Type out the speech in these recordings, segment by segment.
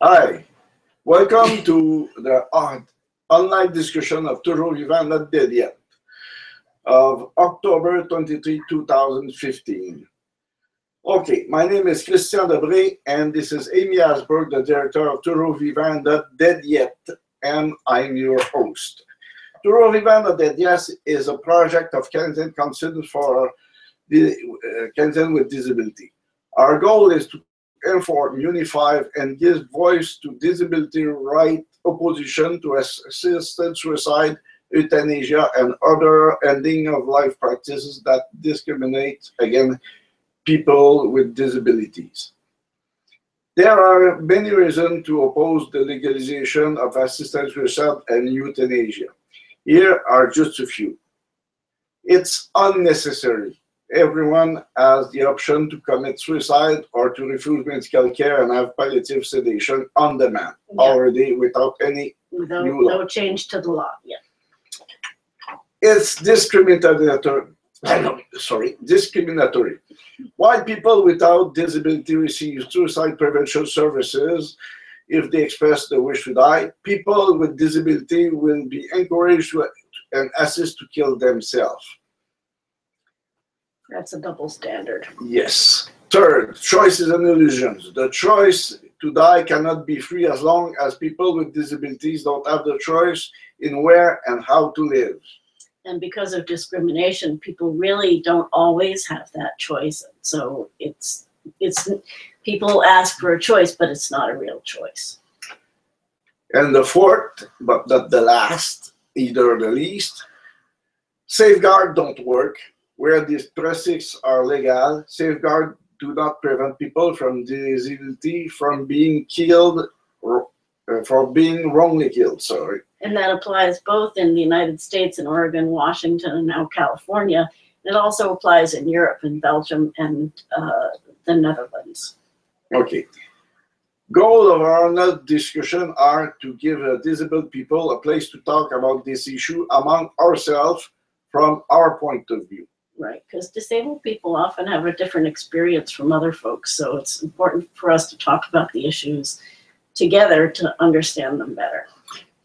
Hi, welcome to the online discussion of Toujours Vivant Not Dead Yet of October 23, 2015. Okay, my name is Christian Debré and this is Amy Asberg, the director of Toujours Vivant Not Dead Yet, and I'm your host. Toujours Vivant Not Dead Yet is a project of Canadian Council for the Canadians with Disability. Our goal is to inform, unify, and give voice to disability right opposition to assisted suicide, euthanasia, and other ending of life practices that discriminate against people with disabilities. There are many reasons to oppose the legalization of assisted suicide and euthanasia. Here are just a few. It's unnecessary. Everyone has the option to commit suicide or to refuse medical care and have palliative sedation on demand already without any new law. No change to the law. Yeah. It's discriminatory. Discriminatory. While people without disability receive suicide prevention services if they express the wish to die, people with disability will be encouraged to and assist to kill themselves. That's a double standard. Yes. Third, choice is an illusion. The choice to die cannot be free as long as people with disabilities don't have the choice in where and how to live. And because of discrimination, people really don't always have that choice. So it's people ask for a choice, but it's not a real choice. And the fourth, but not the last, either the least, safeguards don't work. Where these processes are legal, safeguards do not prevent people from disability from being killed or for being wrongly killed. Sorry. And that applies both in the United States and Oregon, Washington, and now California. It also applies in Europe and Belgium and the Netherlands. Okay. Goal of our discussion are to give disabled people a place to talk about this issue among ourselves from our point of view. Right, because disabled people often have a different experience from other folks, so it's important for us to talk about the issues together to understand them better.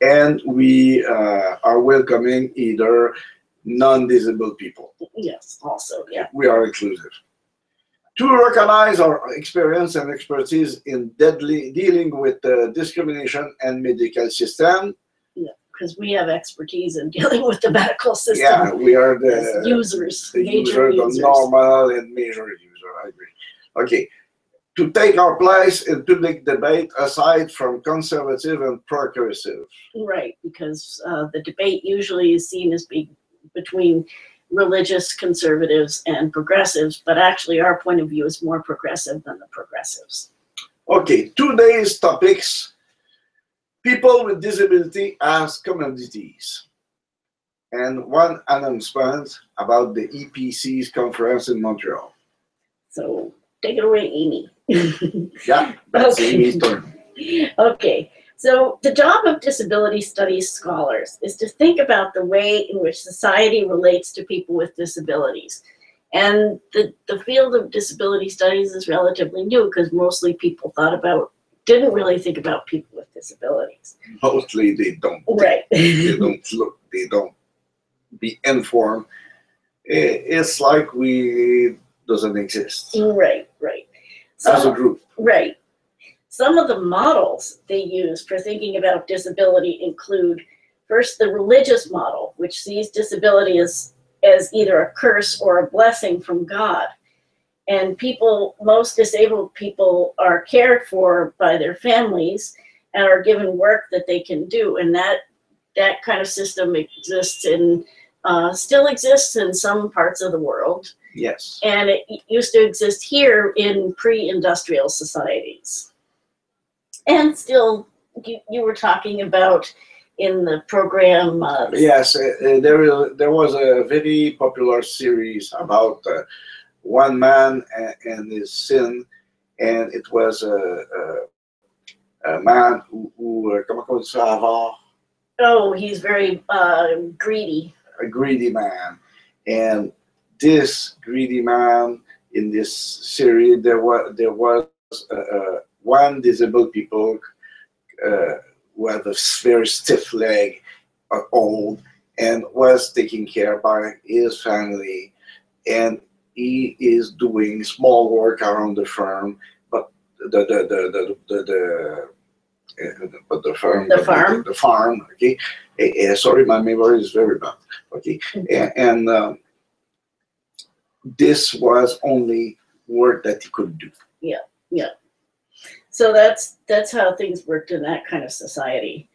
And we are welcoming either non-disabled people. Yes, also, yeah. We are inclusive. To recognize our experience and expertise in dealing with discrimination and medical system. Yeah, because we have expertise in dealing with the medical system. Yeah, we are the users, major users. The normal and major user, I agree. Okay. To take our place in public debate aside from conservative and progressive. Right, because the debate usually is seen as being between religious conservatives and progressives, but actually our point of view is more progressive than the progressives. Okay, today's topics: people with disability as commodities, and one announcement about the EPC's conference in Montreal. So take it away, Amy. Yeah, that's Amy's turn. Okay, so the job of disability studies scholars is to think about the way in which society relates to people with disabilities. And the field of disability studies is relatively new because mostly people didn't really think about people with disabilities. Mostly they don't. Right. They don't look, they don't be informed. It's like we doesn't exist. Right. As a group. Right. Some of the models they use for thinking about disability include, first, the religious model, which sees disability as either a curse or a blessing from God. And most disabled people are cared for by their families and are given work that they can do. And that kind of system still exists in some parts of the world. Yes. And it used to exist here in pre-industrial societies. And still, you were talking about in the program. Yes, there was a very popular series about one man and his sin, and it was a man who comment on dit ça, avare? Oh, he's very greedy. A greedy man, and this greedy man in this series, there was one disabled people who had a very stiff leg, old, and was taken care by his family, and he is doing small work around the firm, but the farm, okay. Sorry, my memory is very bad. Okay, and this was only work that he could do. Yeah, yeah. So that's how things worked in that kind of society.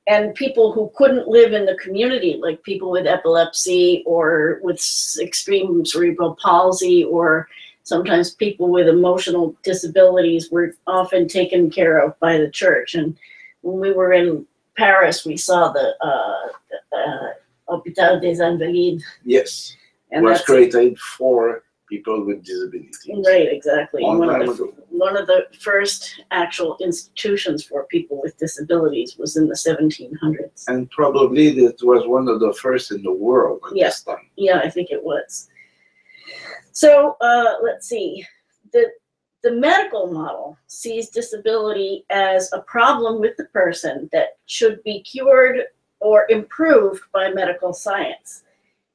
And people who couldn't live in the community, like people with epilepsy or with extreme cerebral palsy, or sometimes people with emotional disabilities, were often taken care of by the church. And when we were in Paris, we saw the Hôpital des Invalides. Yes, and was created for people with disabilities. Right, exactly. One of the first actual institutions for people with disabilities was in the 1700s. And probably it was one of the first in the world at this time. Yeah, I think it was. So let's see. The medical model sees disability as a problem with the person that should be cured or improved by medical science.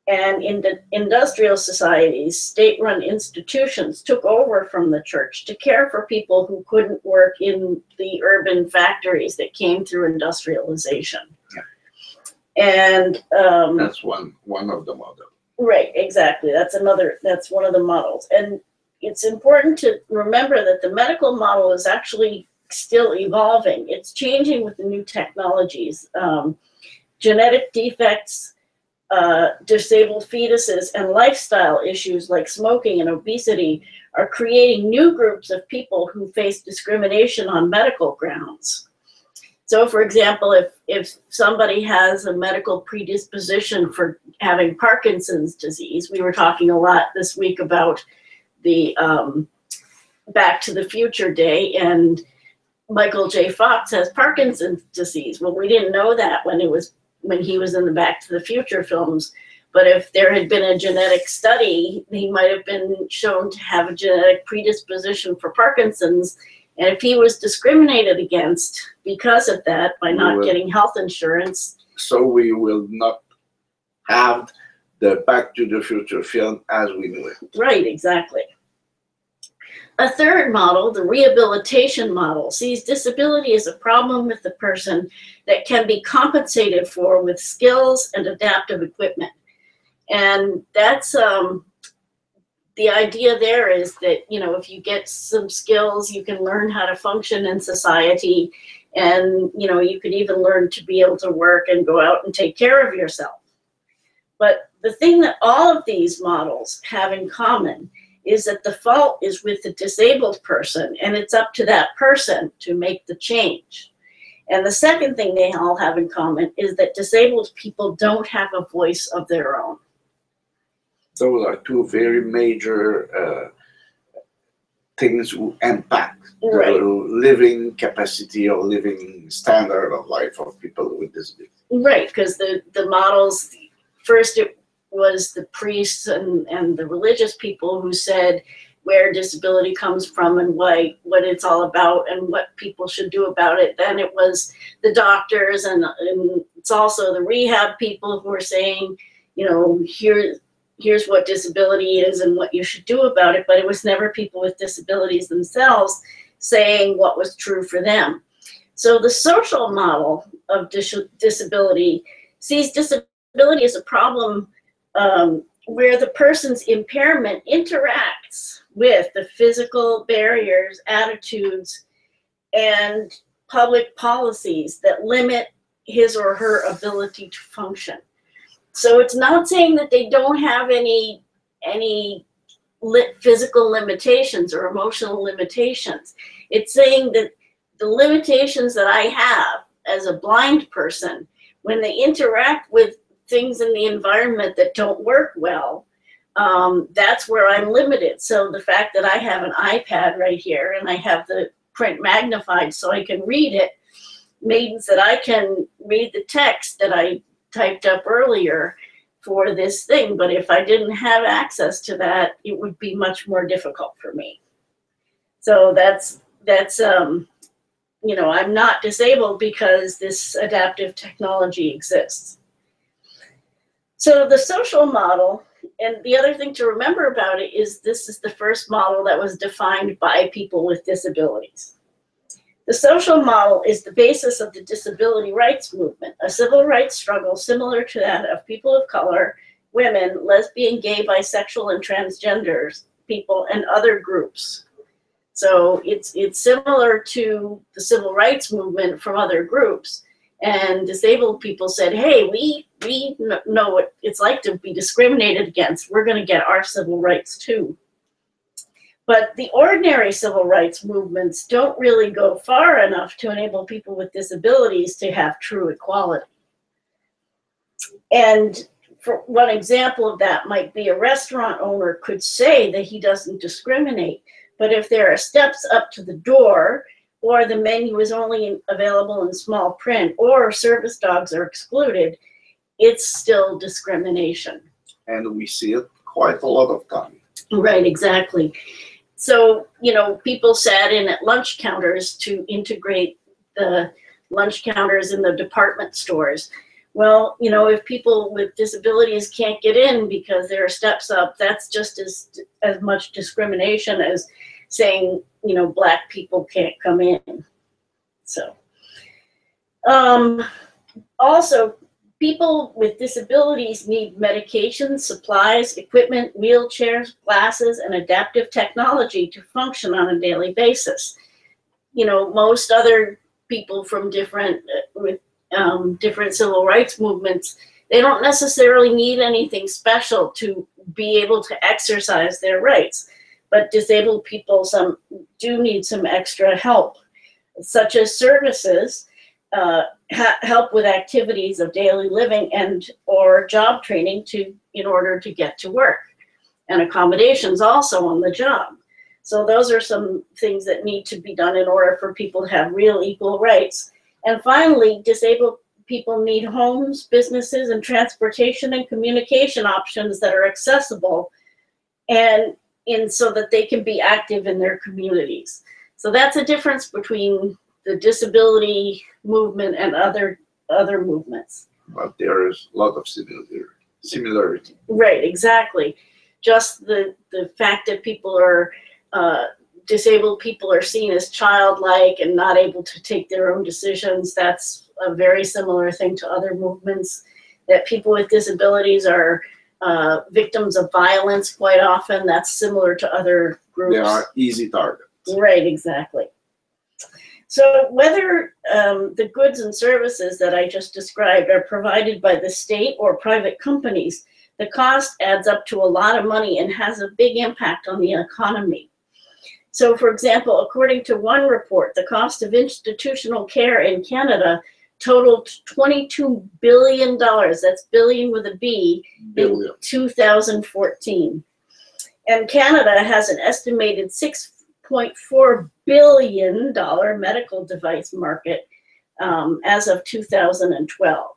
And in the industrial societies, state-run institutions took over from the church to care for people who couldn't work in the urban factories that came through industrialization. Yeah. And that's one of the models. Right, exactly. That's one of the models. And it's important to remember that the medical model is actually still evolving. It's changing with the new technologies. Genetic defects, disabled fetuses, and lifestyle issues like smoking and obesity are creating new groups of people who face discrimination on medical grounds. So, for example, if somebody has a medical predisposition for having Parkinson's disease, we were talking a lot this week about the Back to the Future Day, and Michael J. Fox has Parkinson's disease. Well, we didn't know that when he was in the Back to the Future films. But if there had been a genetic study, he might have been shown to have a genetic predisposition for Parkinson's. And if he was discriminated against because of that by not getting health insurance. So we will not have the Back to the Future film as we knew it. Right, exactly. A third model, the rehabilitation model, sees disability as a problem with the person that can be compensated for with skills and adaptive equipment. And that's the idea there is that, you know, if you get some skills, you can learn how to function in society, and, you know, you could even learn to be able to work and go out and take care of yourself. But the thing that all of these models have in common is that the fault is with the disabled person, and it's up to that person to make the change. And the second thing they all have in common is that disabled people don't have a voice of their own. Those are two very major things who impact the living capacity or living standard of life of people with disabilities. Right, because the models, first it was the priests and the religious people who said where disability comes from and what it's all about and what people should do about it. Then it was the doctors, and it's also the rehab people who are saying, you know, here's what disability is and what you should do about it. But it was never people with disabilities themselves saying what was true for them. So the social model of disability sees disability as a problem where the person's impairment interacts with the physical barriers, attitudes, and public policies that limit his or her ability to function. So it's not saying that they don't have any physical limitations or emotional limitations. It's saying that the limitations that I have as a blind person, when they interact with things in the environment that don't work well, that's where I'm limited. So the fact that I have an iPad right here and I have the print magnified so I can read it means that I can read the text that I typed up earlier for this thing. But if I didn't have access to that, it would be much more difficult for me. So that's I'm not disabled because this adaptive technology exists. So the social model, and the other thing to remember about it is this is the first model that was defined by people with disabilities. The social model is the basis of the disability rights movement, a civil rights struggle similar to that of people of color, women, lesbian, gay, bisexual, and transgenders people, and other groups. So it's similar to the civil rights movement from other groups. And disabled people said, hey, we know what it's like to be discriminated against. We're going to get our civil rights too. But the ordinary civil rights movements don't really go far enough to enable people with disabilities to have true equality. And for one example of that might be a restaurant owner could say that he doesn't discriminate, but if there are steps up to the door, or the menu is only available in small print, or service dogs are excluded, it's still discrimination. And we see it quite a lot of time. Right, exactly. So, people sat in at lunch counters to integrate the lunch counters in the department stores. Well, if people with disabilities can't get in because there are steps up, that's just as much discrimination as saying, Black people can't come in. So, also, people with disabilities need medications, supplies, equipment, wheelchairs, glasses, and adaptive technology to function on a daily basis. Most other people from different civil rights movements, they don't necessarily need anything special to be able to exercise their rights. But disabled people do need some extra help, such as services, help with activities of daily living or job training in order to get to work, and accommodations also on the job. So those are some things that need to be done in order for people to have real equal rights. And finally, disabled people need homes, businesses, and transportation and communication options that are accessible so that they can be active in their communities. So that's a difference between the disability movement and other movements. But there is a lot of similarity. Right, exactly. Just the fact that people are disabled people are seen as childlike and not able to take their own decisions. That's a very similar thing to other movements. That people with disabilities are victims of violence quite often. That's similar to other groups. They are easy targets. Right, exactly. So whether the goods and services that I just described are provided by the state or private companies, the cost adds up to a lot of money and has a big impact on the economy. So for example, according to one report, the cost of institutional care in Canada totaled $22 billion, that's billion with a B, in 2014. And Canada has an estimated $6.4 billion medical device market as of 2012.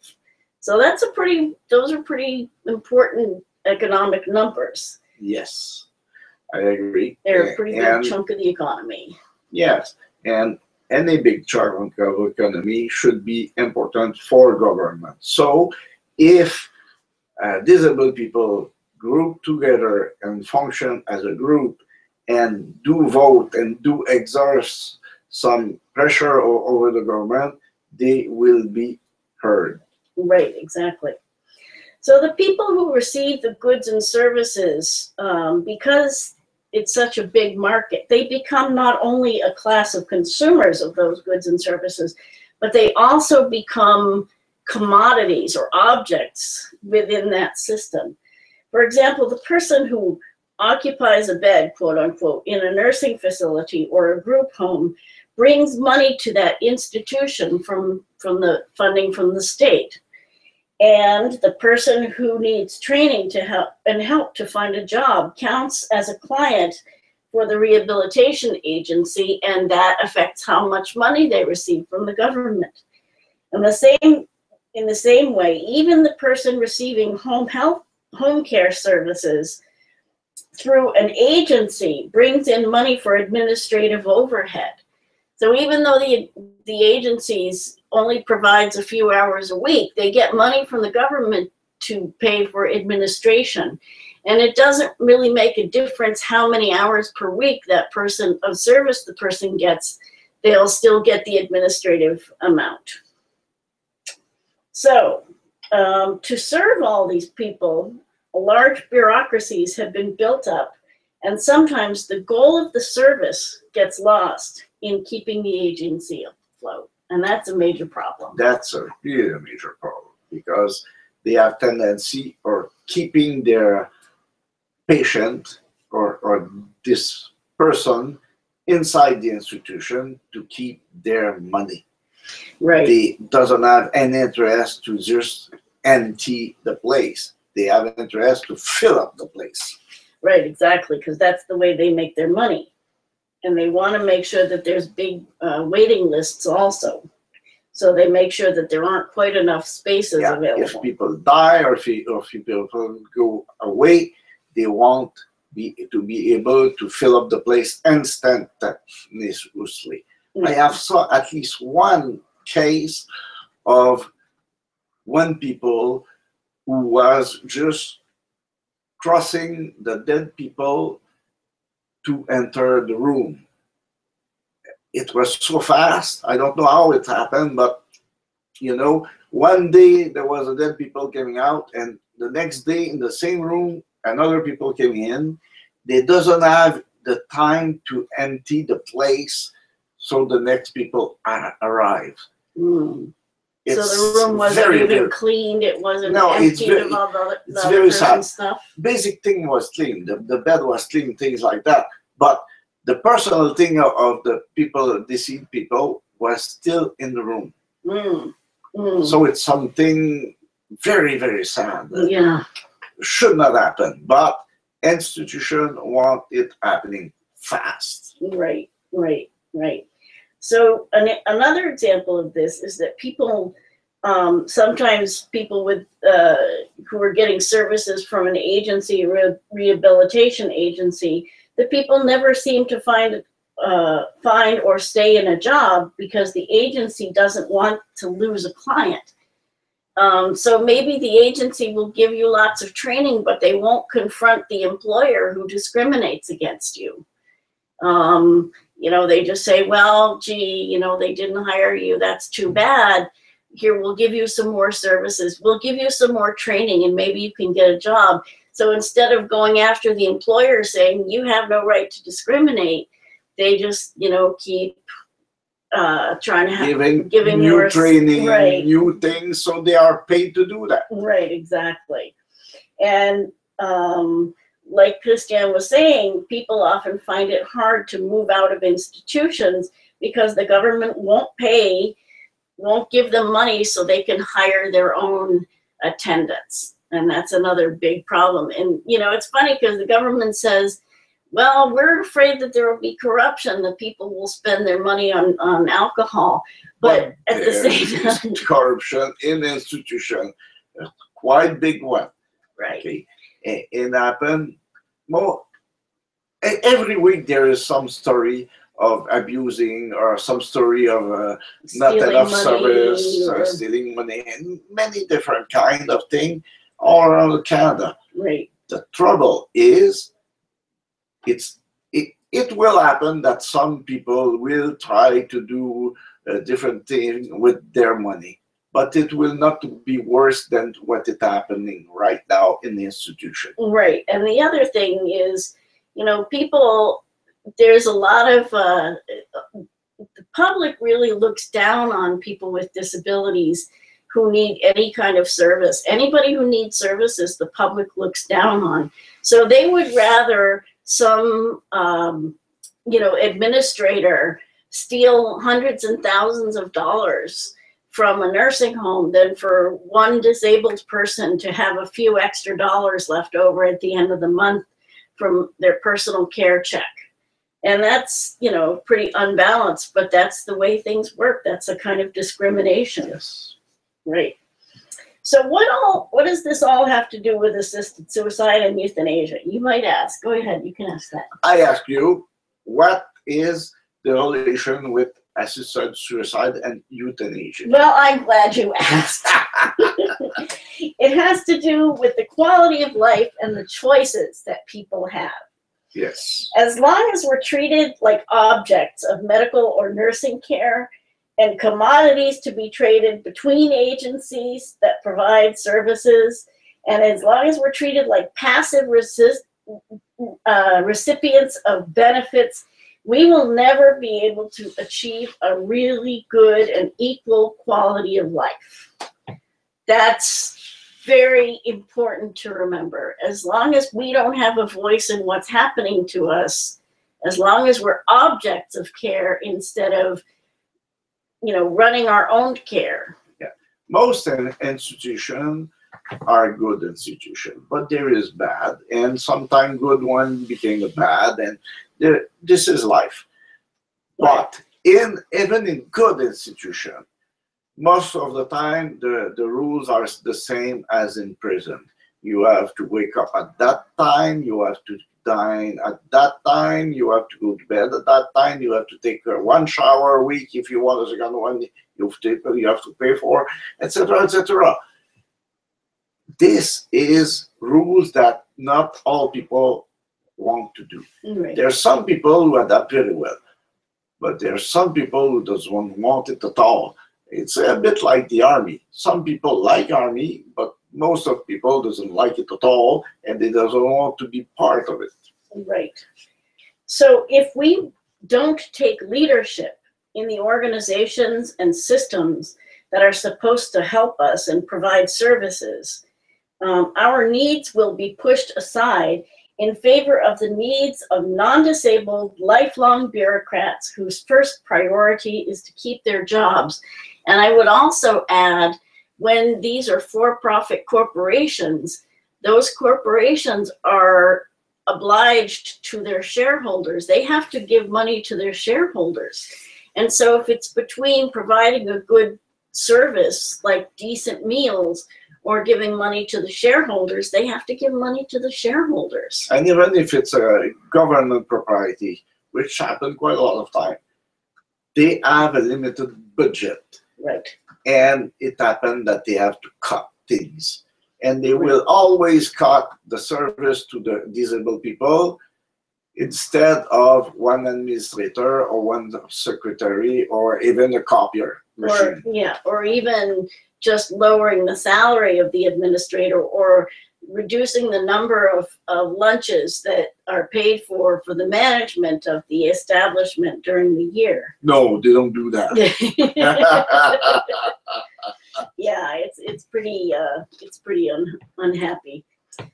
So those are pretty important economic numbers. Yes, I agree. They're a pretty big chunk of the economy. Yes, and any big chunk of economy should be important for government. So if disabled people group together and function as a group and do vote and do exert some pressure over the government, they will be heard. Right, exactly. So the people who receive the goods and services, because it's such a big market, they become not only a class of consumers of those goods and services, but they also become commodities or objects within that system. For example, the person who occupies a bed, quote unquote, in a nursing facility or a group home brings money to that institution from the funding from the state. And the person who needs training to help to find a job counts as a client for the rehabilitation agency, and that affects how much money they receive from the government. And in the same way, even the person receiving home care services through an agency brings in money for administrative overhead. So even though the agencies only provides a few hours a week, they get money from the government to pay for administration. And it doesn't really make a difference how many hours per week that person of service the person gets, they'll still get the administrative amount. So to serve all these people, large bureaucracies have been built up, and sometimes the goal of the service gets lost in keeping the agency afloat. And that's a major problem. That's a really major problem, because they have tendency or keeping their patient or this person inside the institution to keep their money. Right. They doesn't have any interest to just empty the place. They have an interest to fill up the place. Right, exactly, because that's the way they make their money. And they want to make sure that there's big waiting lists also. So they make sure that there aren't quite enough spaces available. If people die or if people go away, they want to be able to fill up the place instantaneously. I have saw at least one case of one people who was just crossing the dead people to enter the room. It was so fast. I don't know how it happened, but you know, one day there was a dead people coming out, and the next day in the same room, another people came in. They doesn't have the time to empty the place, so the next people arrive. So the room wasn't even cleaned. It wasn't emptied of all the very sad stuff. Basic thing was clean. The bed was clean, things like that. But the personal thing of the people, deceased people, was still in the room. So it's something very, very sad. Yeah. Should not happen, but institutions want it happening fast. Right. So another example of this is that people, sometimes people with who are getting services from an agency, a rehabilitation agency, the people never seem to find or stay in a job because the agency doesn't want to lose a client. So maybe the agency will give you lots of training, but they won't confront the employer who discriminates against you. You know, they just say, well, gee, you know, they didn't hire you. That's too bad. Here, we'll give you some more services. We'll give you some more training, and maybe you can get a job. So instead of going after the employer saying, you have no right to discriminate, they just, you know, keep trying to giving new more training, new things, so they are paid to do that. Right, exactly. And like Christian was saying, people often find it hard to move out of institutions because the government won't give them money so they can hire their own attendants. And that's another big problem. And, you know, it's funny because the government says, well, we're afraid that there will be corruption, that people will spend their money on alcohol. But at the same time, corruption in the institution, a quite big one. Right. Okay. It happened more. Every week there is some story of abusing or some story of not enough service, or stealing money, and many different kind of things all around Canada. Right. The trouble is, it will happen that some people will try to do a different thing with their money, but it will not be worse than what is happening right now in the institution. Right. And the other thing is, you know, people, there's a lot of, the public really looks down on people with disabilities who need any kind of service. Anybody who needs services, the public looks down on. So they would rather some, you know, administrator steal hundreds and thousands of dollars from a nursing home than for one disabled person to have a few extra dollars left over at the end of the month from their personal care check. And that's, you know, pretty unbalanced, but that's the way things work. That's a kind of discrimination. Yes. Right. So what does this all have to do with assisted suicide and euthanasia? You might ask. Go ahead, you can ask that. I ask you, what is the relation with assisted suicide and euthanasia? Well, I'm glad you asked. It has to do with the quality of life and the choices that people have. Yes. As long as we're treated like objects of medical or nursing care and commodities to be traded between agencies that provide services, and as long as we're treated like passive recipients of benefits, we will never be able to achieve a really good and equal quality of life. That's very important to remember. As long as we don't have a voice in what's happening to us, as long as we're objects of care instead of, running our own care. Yeah. Most institutions are good institutions, but there is bad, and sometimes good one became bad, and this is life. But even in good institutions, most of the time the rules are the same as in prison. You have to wake up at that time, you have to dine at that time, you have to go to bed at that time, you have to take one shower a week. If you want a second one, you have to pay for, etc., etc. This is rules that not all people want to do. Right. There are some people who adapt very well, but there are some people who don't want it at all. It's a bit like the army. Some people like army, but most of people doesn't like it at all, and they doesn't want to be part of it. Right. So if we don't take leadership in the organizations and systems that are supposed to help us and provide services, our needs will be pushed aside in favor of the needs of non-disabled, lifelong bureaucrats whose first priority is to keep their jobs. And I would also add, when these are for-profit corporations, those corporations are obliged to their shareholders. They have to give money to their shareholders. And so if it's between providing a good service, like decent meals, or giving money to the shareholders, they have to give money to the shareholders. And even if it's a government property, which happens quite a lot of time, they have a limited budget. Right. And it happened that they have to cut things. And they will always cut the service to the disabled people instead of one administrator or one secretary or even a copier machine. Or even just lowering the salary of the administrator or reducing the number of lunches that are paid for the management of the establishment during the year. No, they don't do that. Yeah, it's pretty unhappy.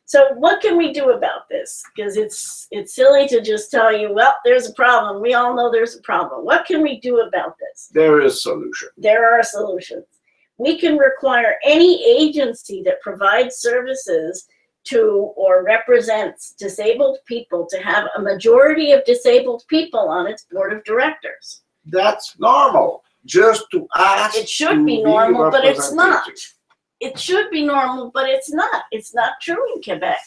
So what can we do about this? Because it's silly to just tell you, well, there's a problem. We all know there's a problem. What can we do about this? There is a solution. There are solutions. We can require any agency that provides services to or represents disabled people to have a majority of disabled people on its board of directors. That's normal. Just to ask. It should be normal, but it's not. It should be normal, but it's not. It's not true in Quebec.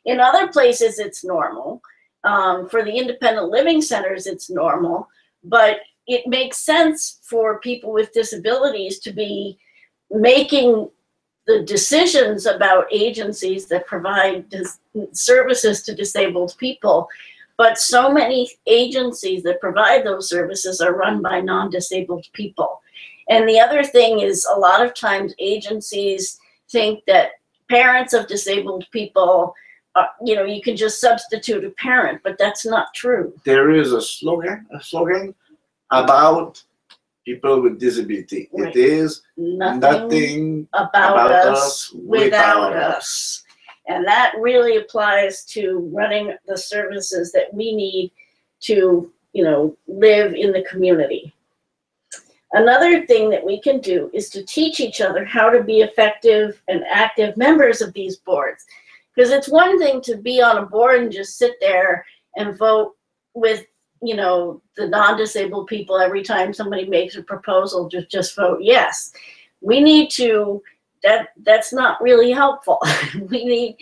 In other places, it's normal. For the independent living centers, it's normal. But it makes sense for people with disabilities to be making the decisions about agencies that provide services to disabled people. But so many agencies that provide those services are run by non-disabled people. And the other thing is, a lot of times agencies think that parents of disabled people, you can just substitute a parent, but that's not true. There is a slogan about people with disability. Right. It is nothing about us without us. And that really applies to running the services that we need to, live in the community. Another thing that we can do is to teach each other how to be effective and active members of these boards. Because it's one thing to be on a board and just sit there and vote with, the non-disabled people every time somebody makes a proposal, just vote yes. We need to, that's not really helpful. We need,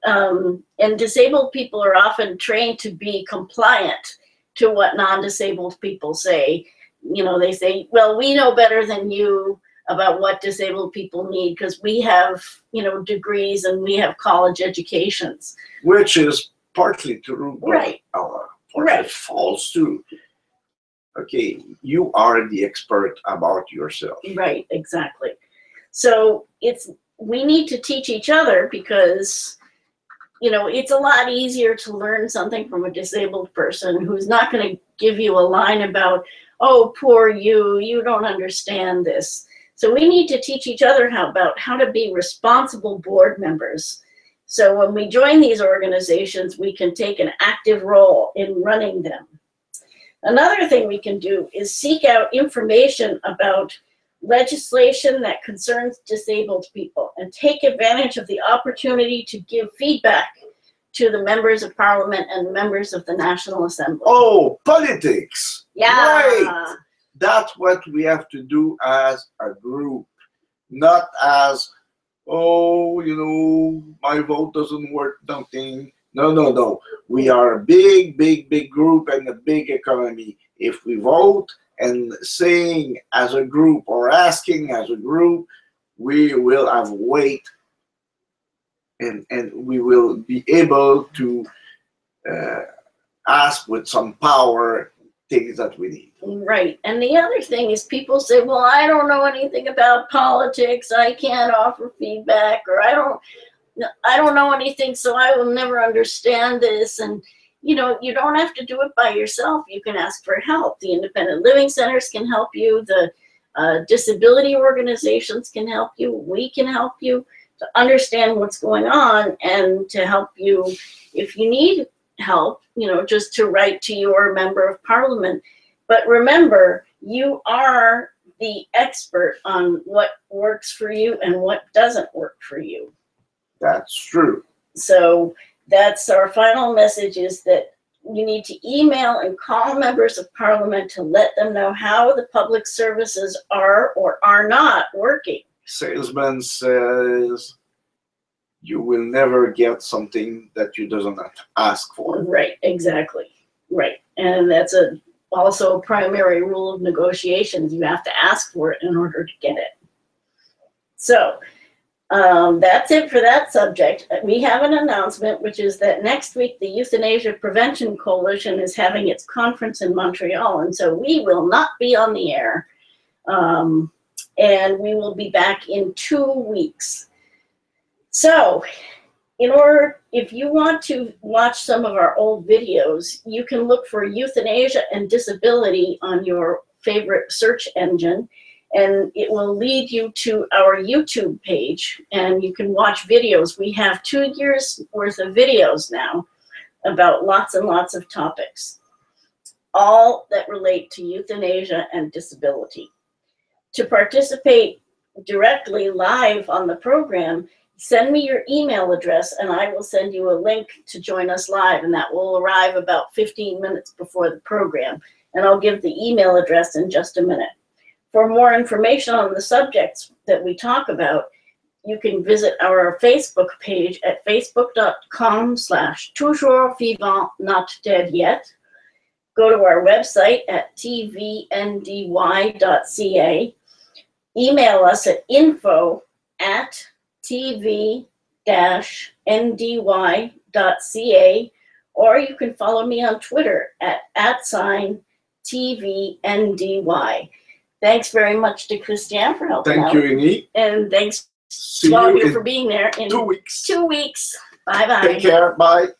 and disabled people are often trained to be compliant to what non-disabled people say. you know, they say, well, we know better than you about what disabled people need because we have, you know, degrees and we have college educations. Which is partly true, but Right. partly false too. Okay, you are the expert about yourself. Right, exactly. So we need to teach each other because, you know, it's a lot easier to learn something from a disabled person who's not going to give you a line about, oh, poor you, you don't understand this. So we need to teach each other about how to be responsible board members. So when we join these organizations, we can take an active role in running them. Another thing we can do is seek out information about legislation that concerns disabled people and take advantage of the opportunity to give feedback to the members of parliament and members of the National Assembly. Oh, politics. Yeah. Right. That's what we have to do as a group, not as, oh, you know, my vote doesn't work, nothing. No, no, no. We are a big, big, big group and a big economy. If we vote and saying as a group or asking as a group, we will have weight and we will be able to ask with some power things that we need. Right. And the other thing is people say, well, I don't know anything about politics. I can't offer feedback, or I don't know anything, so I will never understand this. And, you know, you don't have to do it by yourself. You can ask for help. The independent living centers can help you. The disability organizations can help you. We can help you to understand what's going on and to help you if you need help, you know, just to write to your member of parliament. But remember, you are the expert on what works for you and what doesn't work for you. That's true. So that's our final message, is that you need to email and call members of parliament to let them know how the public services are or are not working. Salesman says you will never get something that you doesn't ask for. Right, exactly. Right. And that's also a primary rule of negotiations. You have to ask for it in order to get it. So that's it for that subject. We have an announcement, which is that next week the Euthanasia Prevention Coalition is having its conference in Montreal, and so we will not be on the air, and we will be back in 2 weeks. So if you want to watch some of our old videos, you can look for Euthanasia and Disability on your favorite search engine, and it will lead you to our YouTube page, and you can watch videos. We have 2 years worth of videos now about lots and lots of topics, all that relate to euthanasia and disability. To participate directly live on the program, send me your email address and I will send you a link to join us live, and that will arrive about 15 minutes before the program. And I'll give the email address in just a minute. For more information on the subjects that we talk about, you can visit our Facebook page at facebook.com/toujourdsvivant-not-dead-yet. Go to our website at tvndy.ca. Email us at info@tv-ndy.ca, or you can follow me on Twitter at @TVNDY. Thanks very much to Christian for helping out. Thank you, Ini. And thanks See to all of you you in for being there in 2 weeks. 2 weeks. Bye-bye. Take care. Bye.